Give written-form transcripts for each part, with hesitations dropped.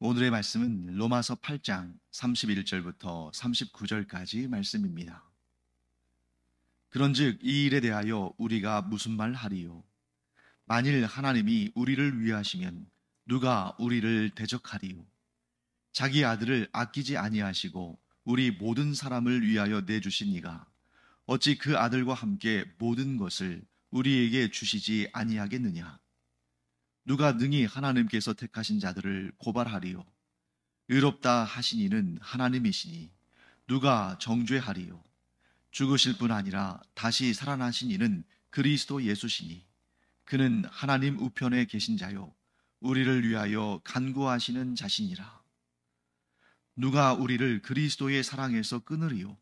오늘의 말씀은 로마서 8장 31절부터 39절까지 말씀입니다. 그런즉 이 일에 대하여 우리가 무슨 말 하리요? 만일 하나님이 우리를 위하시면 누가 우리를 대적하리요? 자기 아들을 아끼지 아니하시고 우리 모든 사람을 위하여 내주신 이가 어찌 그 아들과 함께 모든 것을 우리에게 주시지 아니하겠느냐? 누가 능히 하나님께서 택하신 자들을 고발하리요? 의롭다 하신 이는 하나님이시니 누가 정죄하리요? 죽으실 뿐 아니라 다시 살아나신 이는 그리스도 예수시니 그는 하나님 우편에 계신 자요 우리를 위하여 간구하시는 자신이라. 누가 우리를 그리스도의 사랑에서 끊으리요?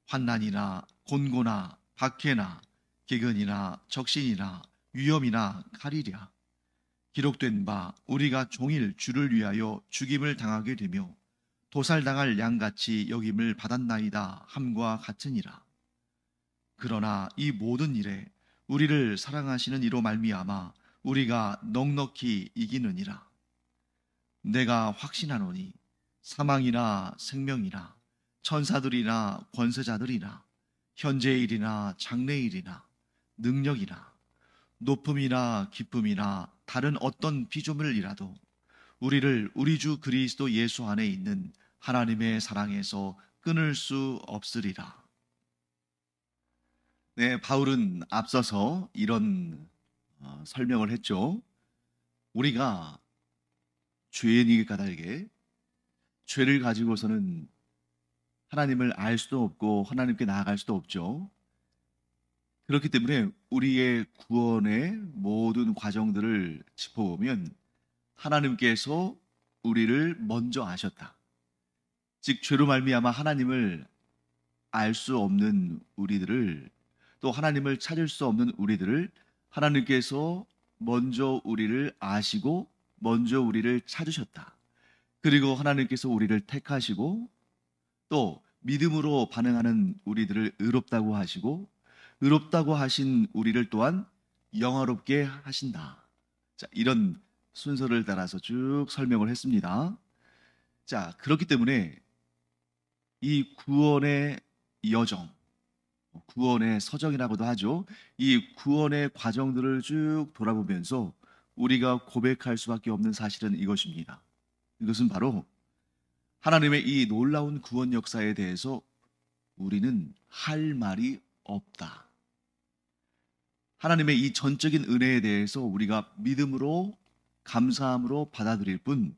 환난이나 곤고나 박해나 기근이나 적신이나 위험이나 칼이랴. 기록된 바 우리가 종일 주를 위하여 죽임을 당하게 되며 도살당할 양같이 여김을 받았나이다 함과 같으니라. 그러나 이 모든 일에 우리를 사랑하시는 이로 말미암아 우리가 넉넉히 이기느니라. 내가 확신하노니 사망이나 생명이나 천사들이나 권세자들이나 현재의 일이나 장래의 일이나 능력이나 높음이나 기쁨이나 다른 어떤 피조물이라도 우리를 우리 주 그리스도 예수 안에 있는 하나님의 사랑에서 끊을 수 없으리라. 네, 바울은 앞서서 이런 설명을 했죠. 우리가 죄인이 까닭에 죄를 가지고서는 하나님을 알 수도 없고 하나님께 나아갈 수도 없죠. 그렇기 때문에 우리의 구원의 모든 과정들을 짚어보면 하나님께서 우리를 먼저 아셨다. 즉 죄로 말미암아 하나님을 알 수 없는 우리들을, 또 하나님을 찾을 수 없는 우리들을 하나님께서 먼저 우리를 아시고 먼저 우리를 찾으셨다. 그리고 하나님께서 우리를 택하시고 또 믿음으로 반응하는 우리들을 의롭다고 하시고 의롭다고 하신 우리를 또한 영화롭게 하신다. 자, 이런 순서를 따라서 쭉 설명을 했습니다. 자, 그렇기 때문에 이 구원의 여정, 구원의 서정이라고도 하죠. 이 구원의 과정들을 쭉 돌아보면서 우리가 고백할 수밖에 없는 사실은 이것입니다. 이것은 바로 하나님의 이 놀라운 구원 역사에 대해서 우리는 할 말이 없다. 하나님의 이 전적인 은혜에 대해서 우리가 믿음으로 감사함으로 받아들일 뿐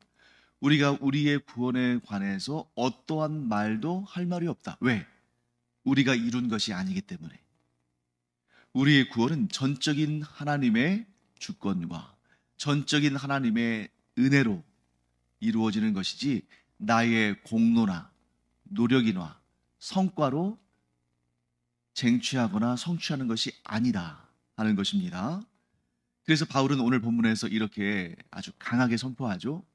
우리가 우리의 구원에 관해서 어떠한 말도 할 말이 없다. 왜? 우리가 이룬 것이 아니기 때문에. 우리의 구원은 전적인 하나님의 주권과 전적인 하나님의 은혜로 이루어지는 것이지 나의 공로나 노력이나 성과로 쟁취하거나 성취하는 것이 아니다 하는 것입니다. 그래서 바울은 오늘 본문에서 이렇게 아주 강하게 선포하죠.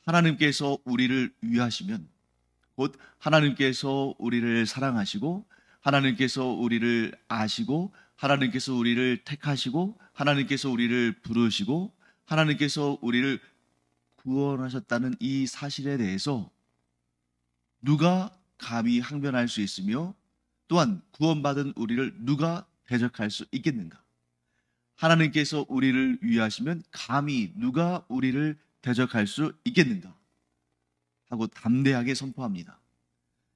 하나님께서 우리를 위하시면 곧 하나님께서 우리를 사랑하시고 하나님께서 우리를 아시고 하나님께서 우리를 택하시고 하나님께서 우리를 부르시고 하나님께서 우리를 구원하셨다는 이 사실에 대해서 누가 감히 항변할 수 있으며 또한 구원받은 우리를 누가 대적할 수 있겠는가? 하나님께서 우리를 위하시면 감히 누가 우리를 대적할 수 있겠는가? 하고 담대하게 선포합니다.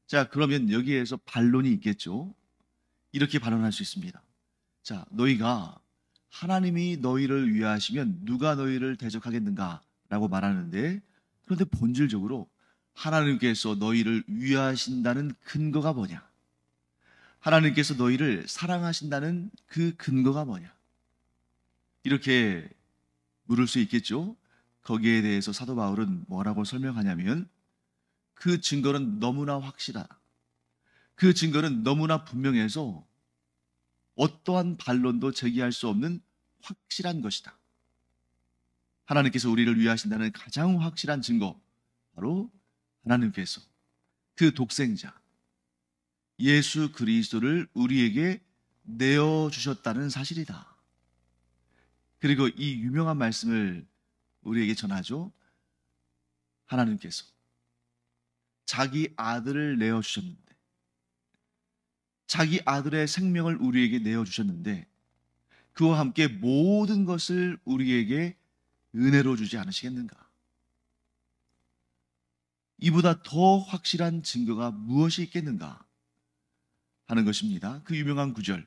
자, 그러면 여기에서 반론이 있겠죠? 이렇게 반론할 수 있습니다. 자, 너희가 하나님이 너희를 위하시면 누가 너희를 대적하겠는가? 라고 말하는데, 그런데 본질적으로 하나님께서 너희를 위하신다는 근거가 뭐냐? 하나님께서 너희를 사랑하신다는 그 근거가 뭐냐? 이렇게 물을 수 있겠죠? 거기에 대해서 사도 바울은 뭐라고 설명하냐면 그 증거는 너무나 확실하다. 그 증거는 너무나 분명해서 어떠한 반론도 제기할 수 없는 확실한 것이다. 하나님께서 우리를 위하신다는 가장 확실한 증거, 바로 하나님께서 그 독생자 예수 그리스도를 우리에게 내어주셨다는 사실이다. 그리고 이 유명한 말씀을 우리에게 전하죠. 하나님께서 자기 아들을 내어주셨는데, 자기 아들의 생명을 우리에게 내어주셨는데, 그와 함께 모든 것을 우리에게 은혜로 주지 않으시겠는가? 이보다 더 확실한 증거가 무엇이 있겠는가 하는 것입니다. 그 유명한 구절,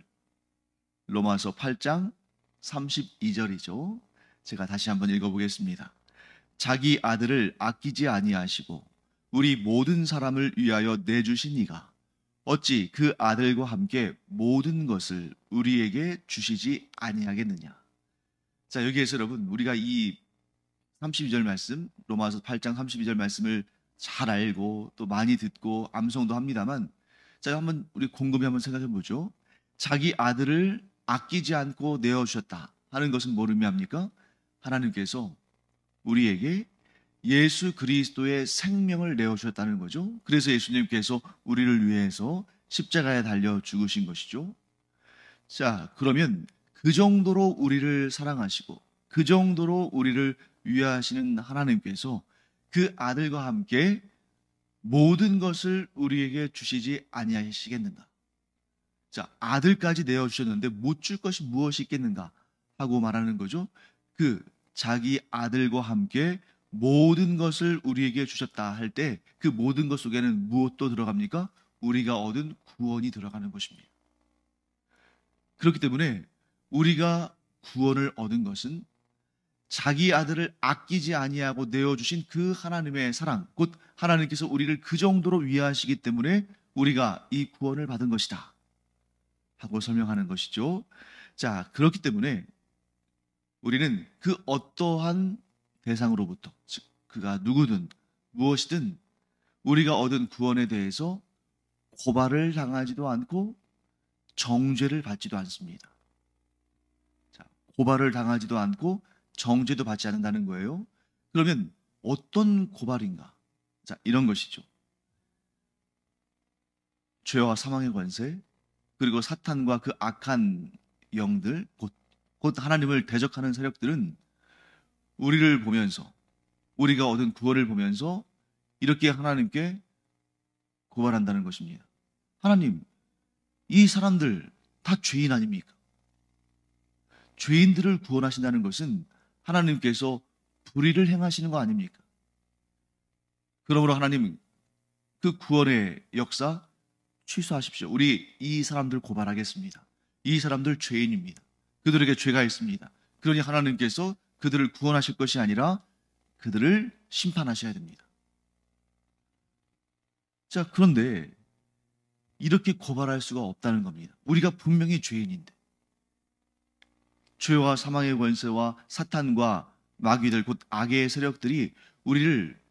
로마서 8장 32절이죠. 제가 다시 한번 읽어보겠습니다. 자기 아들을 아끼지 아니하시고 우리 모든 사람을 위하여 내주신 이가 어찌 그 아들과 함께 모든 것을 우리에게 주시지 아니하겠느냐. 자, 여기에서 여러분, 우리가 이 32절 말씀, 로마서 8장 32절 말씀을 잘 알고 또 많이 듣고 암송도 합니다만, 자, 한번 우리 곰곰이 한번 생각해 보죠. 자기 아들을 아끼지 않고 내어주셨다 하는 것은 뭘 의미합니까? 하나님께서 우리에게 예수 그리스도의 생명을 내어주셨다는 거죠. 그래서 예수님께서 우리를 위해서 십자가에 달려 죽으신 것이죠. 자, 그러면 그 정도로 우리를 사랑하시고 그 정도로 우리를 위하시는 하나님께서 그 아들과 함께 모든 것을 우리에게 주시지 아니하시겠는가? 자, 아들까지 내어주셨는데 못 줄 것이 무엇이 있겠는가 하고 말하는 거죠. 그 자기 아들과 함께 모든 것을 우리에게 주셨다 할 때 그 모든 것 속에는 무엇도 들어갑니까? 우리가 얻은 구원이 들어가는 것입니다. 그렇기 때문에 우리가 구원을 얻은 것은 자기 아들을 아끼지 아니하고 내어주신 그 하나님의 사랑, 곧 하나님께서 우리를 그 정도로 위하시기 때문에 우리가 이 구원을 받은 것이다 하고 설명하는 것이죠. 자, 그렇기 때문에 우리는 그 어떠한 대상으로부터, 즉 그가 누구든 무엇이든 우리가 얻은 구원에 대해서 고발을 당하지도 않고 정죄를 받지도 않습니다. 자, 고발을 당하지도 않고 정죄도 받지 않는다는 거예요. 그러면 어떤 고발인가? 자, 이런 것이죠. 죄와 사망의 권세, 그리고 사탄과 그 악한 영들, 곧 하나님을 대적하는 세력들은 우리를 보면서, 우리가 얻은 구원을 보면서 이렇게 하나님께 고발한다는 것입니다. 하나님, 이 사람들 다 죄인 아닙니까? 죄인들을 구원하신다는 것은 하나님께서 불의를 행하시는 거 아닙니까? 그러므로 하나님, 그 구원의 역사 취소하십시오. 우리 이 사람들 고발하겠습니다. 이 사람들 죄인입니다. 그들에게 죄가 있습니다. 그러니 하나님께서 그들을 구원하실 것이 아니라 그들을 심판하셔야 됩니다. 자, 그런데 이렇게 고발할 수가 없다는 겁니다. 우리가 분명히 죄인인데, 죄와 사망의 권세와 사탄과 마귀들, 곧 악의 세력들이 우리를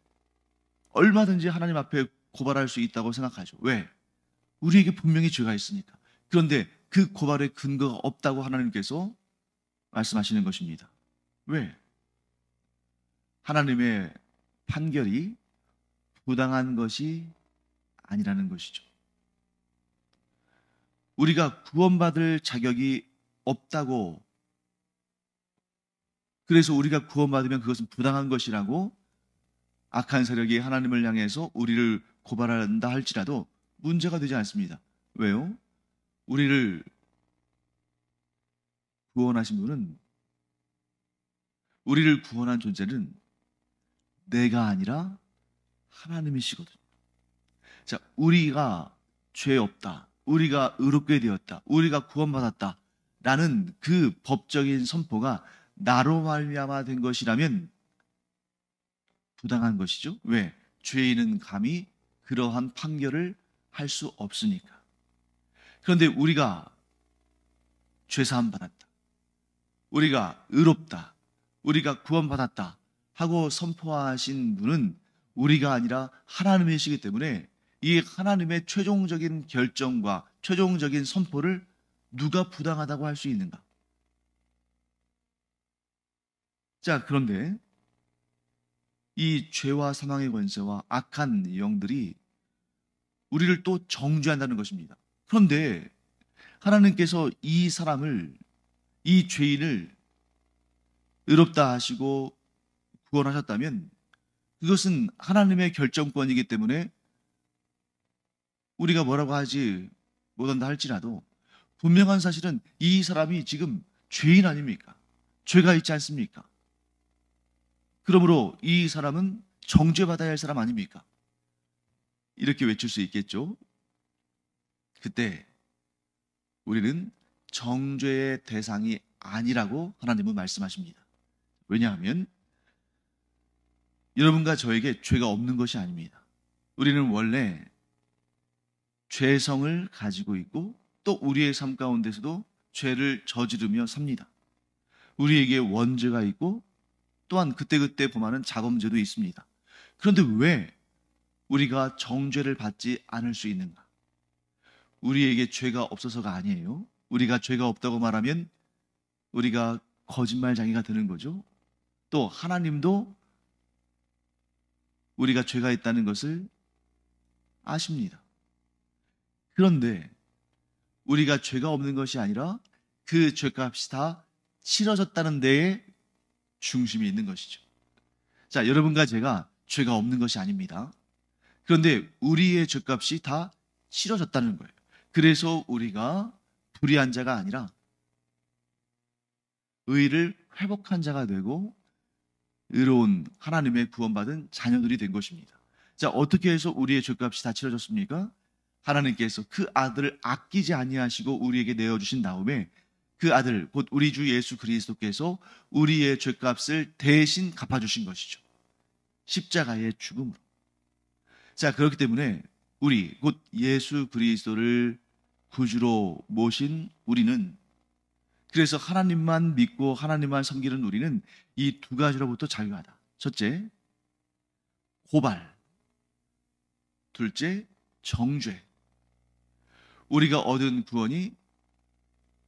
얼마든지 하나님 앞에 고발할 수 있다고 생각하죠. 왜? 우리에게 분명히 죄가 있으니까. 그런데 그 고발의 근거가 없다고 하나님께서 말씀하시는 것입니다. 왜? 하나님의 판결이 부당한 것이 아니라는 것이죠. 우리가 구원받을 자격이 없다고, 그래서 우리가 구원받으면 그것은 부당한 것이라고 악한 세력이 하나님을 향해서 우리를 고발한다 할지라도 문제가 되지 않습니다. 왜요? 우리를 구원하신 분은, 우리를 구원한 존재는 내가 아니라 하나님이시거든요. 자, 우리가 죄 없다, 우리가 의롭게 되었다, 우리가 구원받았다 라는 그 법적인 선포가 나로 말미암아 된 것이라면 부당한 것이죠. 왜? 죄인은 감히 그러한 판결을 할 수 없으니까. 그런데 우리가 죄사함 받았다, 우리가 의롭다, 우리가 구원받았다 하고 선포하신 분은 우리가 아니라 하나님이시기 때문에 이 하나님의 최종적인 결정과 최종적인 선포를 누가 부당하다고 할 수 있는가? 자, 그런데 이 죄와 사망의 권세와 악한 영들이 우리를 또 정죄한다는 것입니다. 그런데 하나님께서 이 사람을, 이 죄인을 의롭다 하시고 구원하셨다면 그것은 하나님의 결정권이기 때문에 우리가 뭐라고 하지 못한다 할지라도 분명한 사실은 이 사람이 지금 죄인 아닙니까? 죄가 있지 않습니까? 그러므로 이 사람은 정죄받아야 할 사람 아닙니까? 이렇게 외칠 수 있겠죠? 그때 우리는 정죄의 대상이 아니라고 하나님은 말씀하십니다. 왜냐하면 여러분과 저에게 죄가 없는 것이 아닙니다. 우리는 원래 죄성을 가지고 있고 또 우리의 삶 가운데서도 죄를 저지르며 삽니다. 우리에게 원죄가 있고 또한 그때그때 범하는 자범죄도 있습니다. 그런데 왜 우리가 정죄를 받지 않을 수 있는가? 우리에게 죄가 없어서가 아니에요. 우리가 죄가 없다고 말하면 우리가 거짓말쟁이가 되는 거죠. 또 하나님도 우리가 죄가 있다는 것을 아십니다. 그런데 우리가 죄가 없는 것이 아니라 그 죄값이 다 치러졌다는 데에 중심이 있는 것이죠. 자, 여러분과 제가 죄가 없는 것이 아닙니다. 그런데 우리의 죄값이 다 치러졌다는 거예요. 그래서 우리가 불의한 자가 아니라 의를 회복한 자가 되고 의로운 하나님의 구원받은 자녀들이 된 것입니다. 자, 어떻게 해서 우리의 죄값이 다 치러졌습니까? 하나님께서 그 아들을 아끼지 아니하시고 우리에게 내어주신 다음에 그 아들 곧 우리 주 예수 그리스도께서 우리의 죄값을 대신 갚아주신 것이죠. 십자가의 죽음으로. 자, 그렇기 때문에 우리 곧 예수 그리스도를 구주로 모신 우리는, 그래서 하나님만 믿고 하나님만 섬기는 우리는 이 두 가지로부터 자유하다. 첫째, 고발. 둘째, 정죄. 우리가 얻은 구원이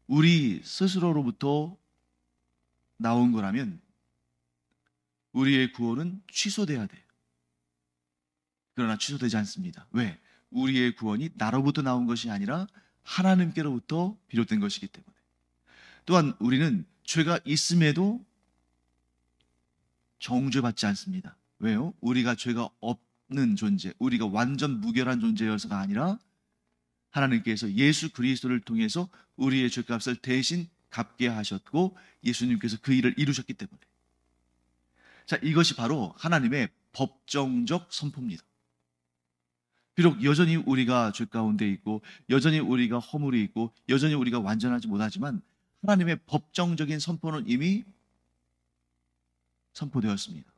우리 스스로로부터 나온 거라면 우리의 구원은 취소돼야 돼요. 그러나 취소되지 않습니다. 왜? 우리의 구원이 나로부터 나온 것이 아니라 하나님께로부터 비롯된 것이기 때문에. 또한 우리는 죄가 있음에도 정죄받지 않습니다. 왜요? 우리가 죄가 없는 존재, 우리가 완전 무결한 존재여서가 아니라 하나님께서 예수 그리스도를 통해서 우리의 죄값을 대신 갚게 하셨고 예수님께서 그 일을 이루셨기 때문에. 자, 이것이 바로 하나님의 법정적 선포입니다. 비록 여전히 우리가 죄 가운데 있고 여전히 우리가 허물이 있고 여전히 우리가 완전하지 못하지만 하나님의 법정적인 선포는 이미 선포되었습니다.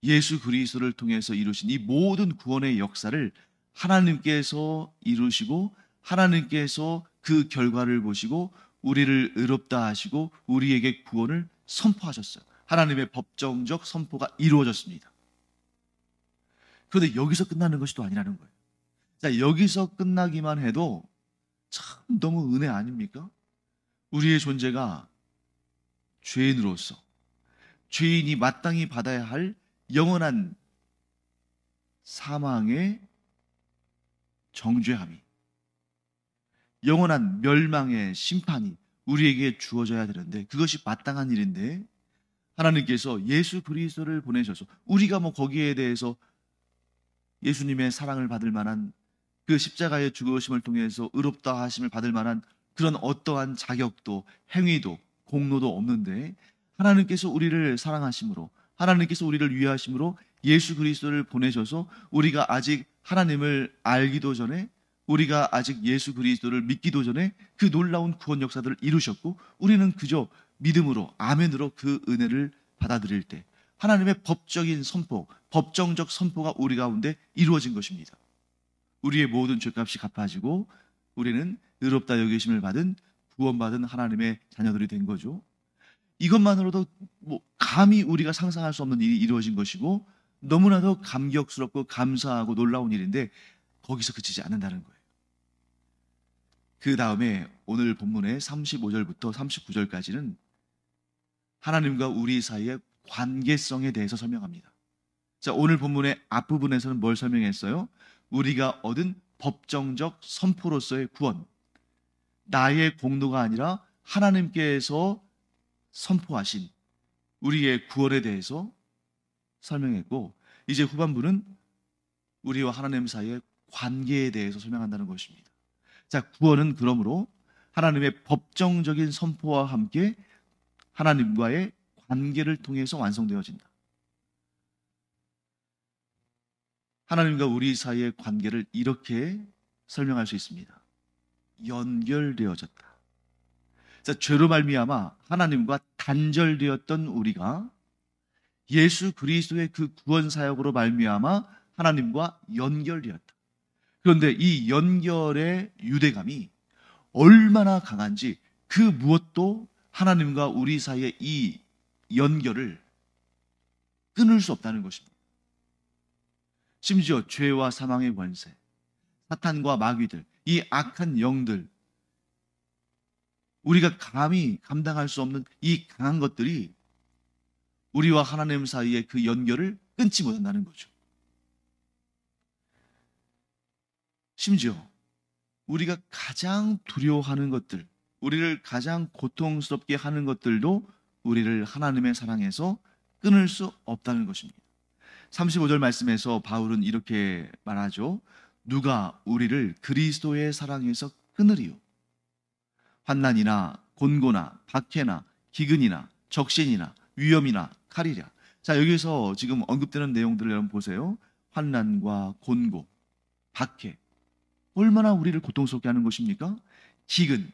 예수 그리스도를 통해서 이루신 이 모든 구원의 역사를 하나님께서 이루시고 하나님께서 그 결과를 보시고 우리를 의롭다 하시고 우리에게 구원을 선포하셨어요. 하나님의 법정적 선포가 이루어졌습니다. 그런데 여기서 끝나는 것이 또 아니라는 거예요. 자, 여기서 끝나기만 해도 참 너무 은혜 아닙니까? 우리의 존재가 죄인으로서 죄인이 마땅히 받아야 할 영원한 사망의 정죄함이, 영원한 멸망의 심판이 우리에게 주어져야 되는데 그것이 마땅한 일인데 하나님께서 예수 그리스도를 보내셔서 우리가 뭐 거기에 대해서 예수님의 사랑을 받을 만한 그 십자가의 죽으심을 통해서 의롭다 하심을 받을 만한 그런 어떠한 자격도 행위도 공로도 없는데 하나님께서 우리를 사랑하심으로 하나님께서 우리를 위하심으로 예수 그리스도를 보내셔서 우리가 아직 하나님을 알기도 전에 우리가 아직 예수 그리스도를 믿기도 전에 그 놀라운 구원 역사들을 이루셨고 우리는 그저 믿음으로 아멘으로 그 은혜를 받아들일 때 하나님의 법적인 선포, 법정적 선포가 우리 가운데 이루어진 것입니다. 우리의 모든 죄값이 갚아지고 우리는 의롭다 여기심을 받은 구원받은 하나님의 자녀들이 된 거죠. 이것만으로도 감히 우리가 상상할 수 없는 일이 이루어진 것이고 너무나도 감격스럽고 감사하고 놀라운 일인데 거기서 그치지 않는다는 거예요. 그 다음에 오늘 본문의 35절부터 39절까지는 하나님과 우리 사이의 관계성에 대해서 설명합니다. 자, 오늘 본문의 앞부분에서는 뭘 설명했어요? 우리가 얻은 법정적 선포로서의 구원, 나의 공로가 아니라 하나님께서 선포하신 우리의 구원에 대해서 설명했고, 이제 후반부는 우리와 하나님 사이의 관계에 대해서 설명한다는 것입니다. 자, 구원은 그러므로 하나님의 법정적인 선포와 함께 하나님과의 관계를 통해서 완성되어진다. 하나님과 우리 사이의 관계를 이렇게 설명할 수 있습니다. 연결되어졌다. 자, 죄로 말미암아 하나님과 단절되었던 우리가 예수 그리스도의 그 구원 사역으로 말미암아 하나님과 연결되었다. 그런데 이 연결의 유대감이 얼마나 강한지 그 무엇도 하나님과 우리 사이의 이 연결을 끊을 수 없다는 것입니다. 심지어 죄와 사망의 권세, 사탄과 마귀들, 이 악한 영들, 우리가 감히 감당할 수 없는 이 강한 것들이 우리와 하나님 사이의 그 연결을 끊지 못한다는 거죠. 심지어 우리가 가장 두려워하는 것들, 우리를 가장 고통스럽게 하는 것들도 우리를 하나님의 사랑에서 끊을 수 없다는 것입니다. 35절 말씀에서 바울은 이렇게 말하죠. 누가 우리를 그리스도의 사랑에서 끊으리요? 환난이나 곤고나 박해나 기근이나 적신이나 위험이나 칼이랴. 자, 여기서 지금 언급되는 내용들을 여러분 보세요. 환난과 곤고, 박해, 얼마나 우리를 고통스럽게 하는 것입니까? 기근,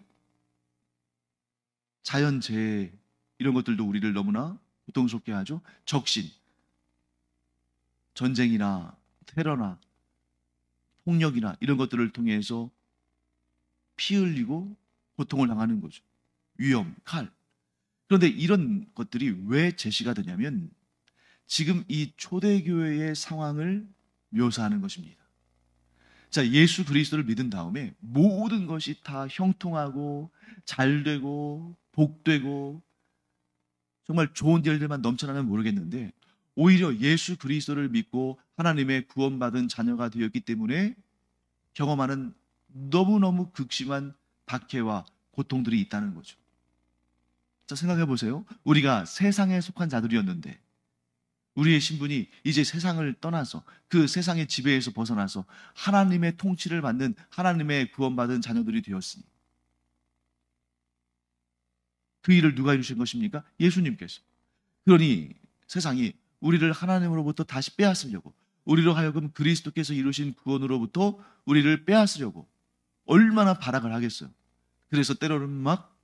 자연재해, 이런 것들도 우리를 너무나 고통스럽게 하죠. 적신, 전쟁이나 테러나 폭력이나 이런 것들을 통해서 피 흘리고 고통을 당하는 거죠. 위험, 칼. 그런데 이런 것들이 왜 제시가 되냐면 지금 이 초대교회의 상황을 묘사하는 것입니다. 자, 예수 그리스도를 믿은 다음에 모든 것이 다 형통하고 잘되고 복되고 정말 좋은 일들만 넘쳐나면 모르겠는데 오히려 예수 그리스도를 믿고 하나님의 구원받은 자녀가 되었기 때문에 경험하는 너무너무 극심한 박해와 고통들이 있다는 거죠. 자, 생각해 보세요. 우리가 세상에 속한 자들이었는데 우리의 신분이 이제 세상을 떠나서 그 세상의 지배에서 벗어나서 하나님의 통치를 받는 하나님의 구원받은 자녀들이 되었으니 그 일을 누가 이루신 것입니까? 예수님께서. 그러니 세상이 우리를 하나님으로부터 다시 빼앗으려고, 우리로 하여금 그리스도께서 이루신 구원으로부터 우리를 빼앗으려고 얼마나 발악을 하겠어요. 그래서 때로는 막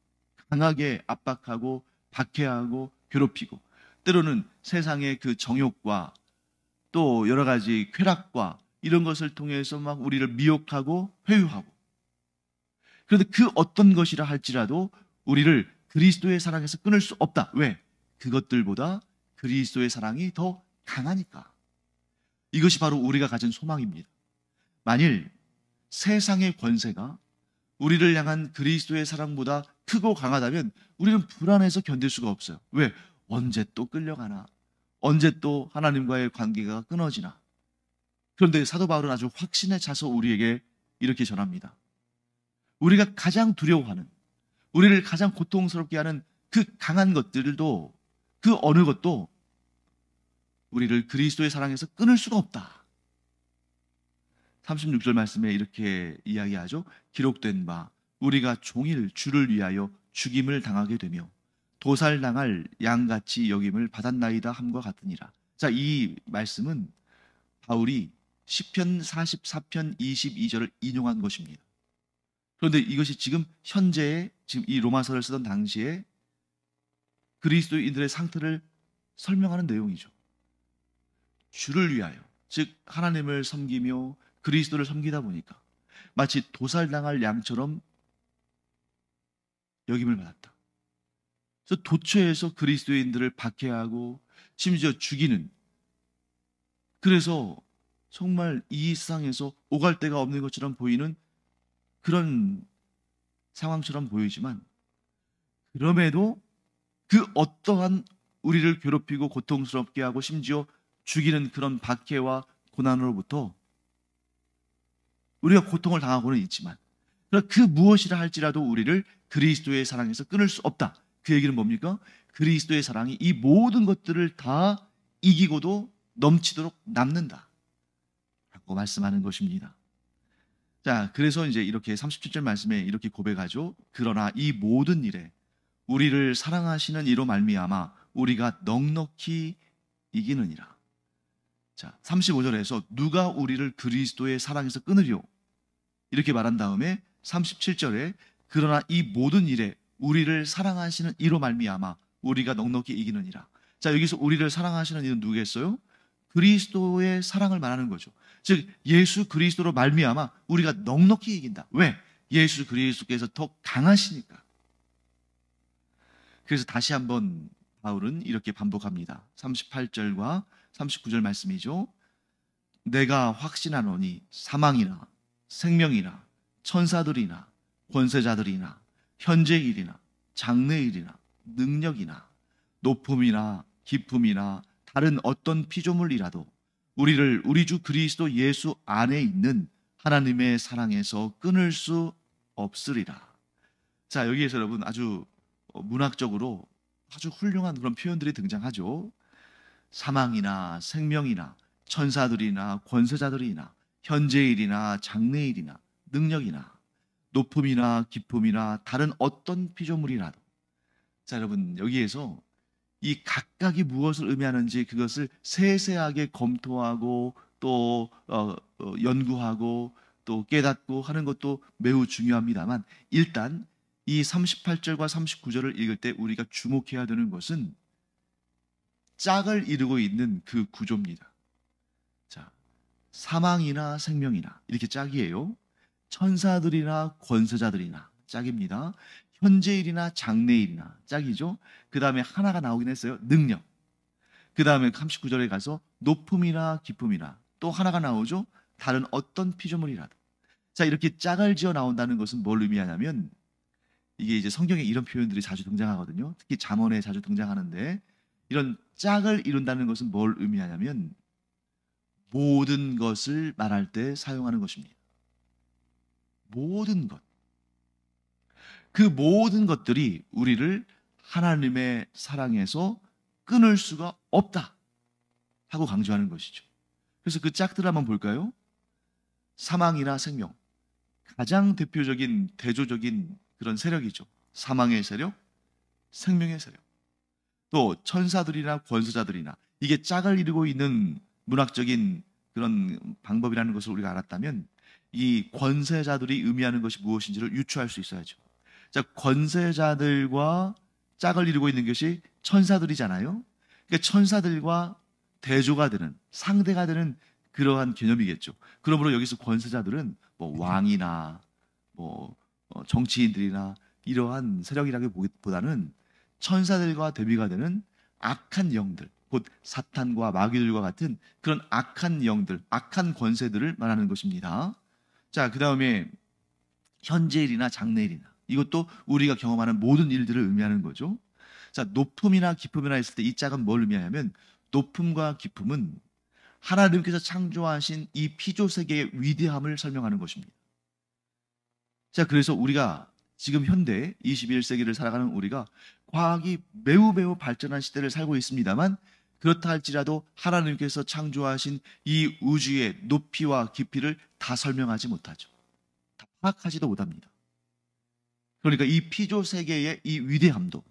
강하게 압박하고 박해하고 괴롭히고, 때로는 세상의 그 정욕과 또 여러 가지 쾌락과 이런 것을 통해서 막 우리를 미혹하고 회유하고, 그런데 그 어떤 것이라 할지라도 우리를 그리스도의 사랑에서 끊을 수 없다. 왜? 그것들보다 그리스도의 사랑이 더 강하니까. 이것이 바로 우리가 가진 소망입니다. 만일 세상의 권세가 우리를 향한 그리스도의 사랑보다 크고 강하다면 우리는 불안해서 견딜 수가 없어요. 왜? 언제 또 끌려가나? 언제 또 하나님과의 관계가 끊어지나? 그런데 사도 바울은 아주 확신에 차서 우리에게 이렇게 전합니다. 우리가 가장 두려워하는, 우리를 가장 고통스럽게 하는 그 강한 것들도, 그 어느 것도 우리를 그리스도의 사랑에서 끊을 수가 없다. 36절 말씀에 이렇게 이야기하죠. 기록된 바 우리가 종일 주를 위하여 죽임을 당하게 되며 도살당할 양같이 여김을 받았나이다 함과 같으니라. 자, 이 말씀은 바울이 시편 44편 22절을 인용한 것입니다. 그런데 이것이 지금 현재의, 지금 이 로마서를 쓰던 당시에 그리스도인들의 상태를 설명하는 내용이죠. 주를 위하여, 즉 하나님을 섬기며 그리스도를 섬기다 보니까 마치 도살당할 양처럼 여김을 받았다. 그래서 도처에서 그리스도인들을 박해하고 심지어 죽이는, 그래서 정말 이 세상에서 오갈 데가 없는 것처럼 보이는 그런 상황처럼 보이지만, 그럼에도 그 어떠한 우리를 괴롭히고 고통스럽게 하고 심지어 죽이는 그런 박해와 고난으로부터 우리가 고통을 당하고는 있지만 그 무엇이라 할지라도 우리를 그리스도의 사랑에서 끊을 수 없다. 그 얘기는 뭡니까? 그리스도의 사랑이 이 모든 것들을 다 이기고도 넘치도록 남는다 라고 말씀하는 것입니다. 자, 그래서 이제 이렇게 37절 말씀에 이렇게 고백하죠. 그러나 이 모든 일에 우리를 사랑하시는 이로 말미암아 우리가 넉넉히 이기느니라. 자, 35절에서 누가 우리를 그리스도의 사랑에서 끊으리요? 이렇게 말한 다음에 37절에 그러나 이 모든 일에 우리를 사랑하시는 이로 말미암아 우리가 넉넉히 이기느니라. 자, 여기서 우리를 사랑하시는 이는 누구겠어요? 그리스도의 사랑을 말하는 거죠. 즉 예수 그리스도로 말미암아 우리가 넉넉히 이긴다. 왜? 예수 그리스도께서 더 강하시니까. 그래서 다시 한번 바울은 이렇게 반복합니다. 38절과 39절 말씀이죠. 내가 확신하노니 사망이나 생명이나 천사들이나 권세자들이나 현재일이나 장래일이나 능력이나 높음이나 깊음이나 다른 어떤 피조물이라도 우리를 우리 주 그리스도 예수 안에 있는 하나님의 사랑에서 끊을 수 없으리라. 자, 여기에서 여러분 아주 문학적으로 아주 훌륭한 그런 표현들이 등장하죠. 사망이나 생명이나 천사들이나 권세자들이나 현재일이나 장래일이나 능력이나 높음이나 깊음이나 다른 어떤 피조물이라도. 자, 여러분 여기에서 이 각각이 무엇을 의미하는지 그것을 세세하게 검토하고 또 연구하고 또 깨닫고 하는 것도 매우 중요합니다만, 일단 이 38절과 39절을 읽을 때 우리가 주목해야 되는 것은 짝을 이루고 있는 그 구조입니다. 자, 사망이나 생명이나 이렇게 짝이에요. 천사들이나 권세자들이나 짝입니다. 현재일이나 장래일이나 짝이죠. 그 다음에 하나가 나오긴 했어요. 능력. 그 다음에 39절에 가서 높음이나 깊음이나 또 하나가 나오죠. 다른 어떤 피조물이라도. 자, 이렇게 짝을 지어 나온다는 것은 뭘 의미하냐면, 이게 이제 성경에 이런 표현들이 자주 등장하거든요. 특히 잠언에 자주 등장하는데, 이런 짝을 이룬다는 것은 뭘 의미하냐면 모든 것을 말할 때 사용하는 것입니다. 모든 것. 그 모든 것들이 우리를 하나님의 사랑에서 끊을 수가 없다 하고 강조하는 것이죠. 그래서 그 짝들을 한번 볼까요? 사망이나 생명. 가장 대표적인 대조적인 그런 세력이죠. 사망의 세력, 생명의 세력. 또 천사들이나 권세자들이나, 이게 짝을 이루고 있는 문학적인 그런 방법이라는 것을 우리가 알았다면, 이 권세자들이 의미하는 것이 무엇인지를 유추할 수 있어야죠. 자, 권세자들과 짝을 이루고 있는 것이 천사들이잖아요. 그러니까 천사들과 대조가 되는, 상대가 되는 그러한 개념이겠죠. 그러므로 여기서 권세자들은 뭐 왕이나 뭐 정치인들이나 이러한 세력이라기보다는 천사들과 대비가 되는 악한 영들, 곧 사탄과 마귀들과 같은 그런 악한 영들, 악한 권세들을 말하는 것입니다. 자, 그 다음에 현재일이나 장래일이나, 이것도 우리가 경험하는 모든 일들을 의미하는 거죠. 자, 높음이나 깊음이나 했을 때 이 짝은 뭘 의미하냐면, 높음과 깊음은 하나님께서 창조하신 이 피조세계의 위대함을 설명하는 것입니다. 자, 그래서 우리가 지금 현대 21세기를 살아가는 우리가 과학이 매우 발전한 시대를 살고 있습니다만, 그렇다 할지라도 하나님께서 창조하신 이 우주의 높이와 깊이를 다 설명하지 못하죠. 다 파악하지도 못합니다. 그러니까 이 피조세계의 이 위대함도,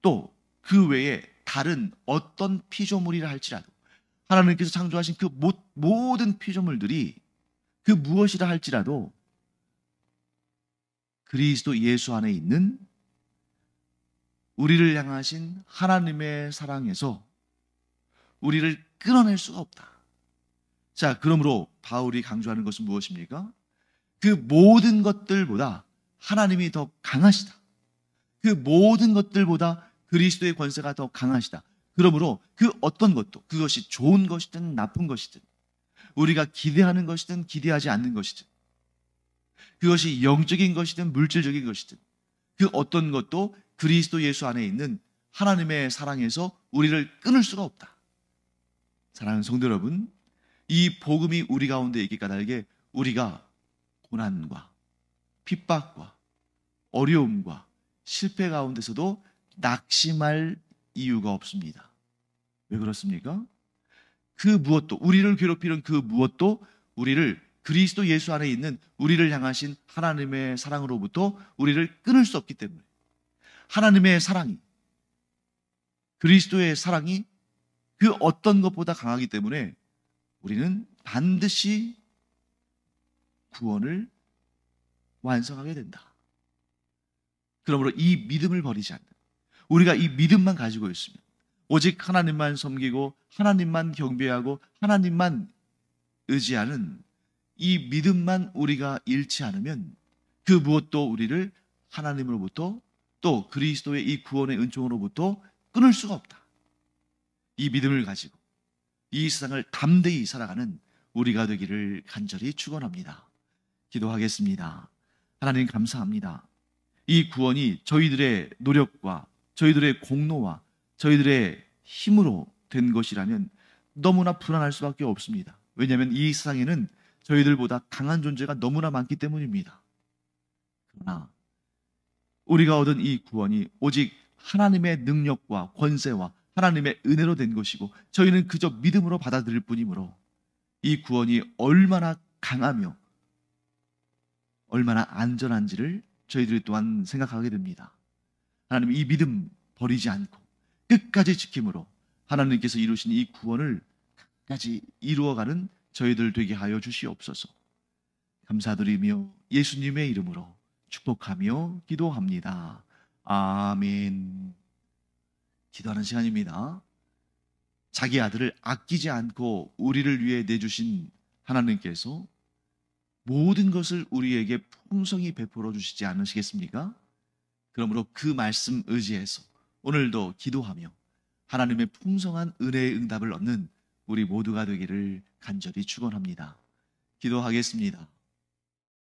또 그 외에 다른 어떤 피조물이라 할지라도 하나님께서 창조하신 그 모든 피조물들이 그 무엇이라 할지라도 그리스도 예수 안에 있는 우리를 향하신 하나님의 사랑에서 우리를 끊어낼 수가 없다. 자, 그러므로 바울이 강조하는 것은 무엇입니까? 그 모든 것들보다 하나님이 더 강하시다. 그 모든 것들보다 그리스도의 권세가 더 강하시다. 그러므로 그 어떤 것도, 그것이 좋은 것이든 나쁜 것이든, 우리가 기대하는 것이든 기대하지 않는 것이든, 그것이 영적인 것이든 물질적인 것이든, 그 어떤 것도 그리스도 예수 안에 있는 하나님의 사랑에서 우리를 끊을 수가 없다. 사랑하는 성도 여러분, 이 복음이 우리 가운데 있기 까닭에 우리가 고난과 핍박과 어려움과 실패 가운데서도 낙심할 이유가 없습니다. 왜 그렇습니까? 그 무엇도, 우리를 괴롭히는 그 무엇도 우리를 그리스도 예수 안에 있는 우리를 향하신 하나님의 사랑으로부터 우리를 끊을 수 없기 때문에, 하나님의 사랑이, 그리스도의 사랑이 그 어떤 것보다 강하기 때문에 우리는 반드시 구원을 완성하게 된다. 그러므로 이 믿음을 버리지 않는, 우리가 이 믿음만 가지고 있으면, 오직 하나님만 섬기고 하나님만 경배하고 하나님만 의지하는 이 믿음만 우리가 잃지 않으면 그 무엇도 우리를 하나님으로부터, 또 그리스도의 이 구원의 은총으로부터 끊을 수가 없다. 이 믿음을 가지고 이 세상을 담대히 살아가는 우리가 되기를 간절히 축원합니다. 기도하겠습니다. 하나님 감사합니다. 이 구원이 저희들의 노력과 저희들의 공로와 저희들의 힘으로 된 것이라면 너무나 불안할 수밖에 없습니다. 왜냐하면 이 세상에는 저희들보다 강한 존재가 너무나 많기 때문입니다. 그러나 우리가 얻은 이 구원이 오직 하나님의 능력과 권세와 하나님의 은혜로 된 것이고 저희는 그저 믿음으로 받아들일 뿐이므로 이 구원이 얼마나 강하며 얼마나 안전한지를 저희들이 또한 생각하게 됩니다. 하나님, 이 믿음 버리지 않고 끝까지 지킴으로 하나님께서 이루신 이 구원을 끝까지 이루어가는 저희들 되게 하여 주시옵소서. 감사드리며 예수님의 이름으로 축복하며 기도합니다. 아멘. 기도하는 시간입니다. 자기 아들을 아끼지 않고 우리를 위해 내주신 하나님께서 모든 것을 우리에게 풍성히 베풀어 주시지 않으시겠습니까? 그러므로 그 말씀 의지해서 오늘도 기도하며 하나님의 풍성한 은혜의 응답을 얻는 우리 모두가 되기를 간절히 축원합니다. 기도하겠습니다.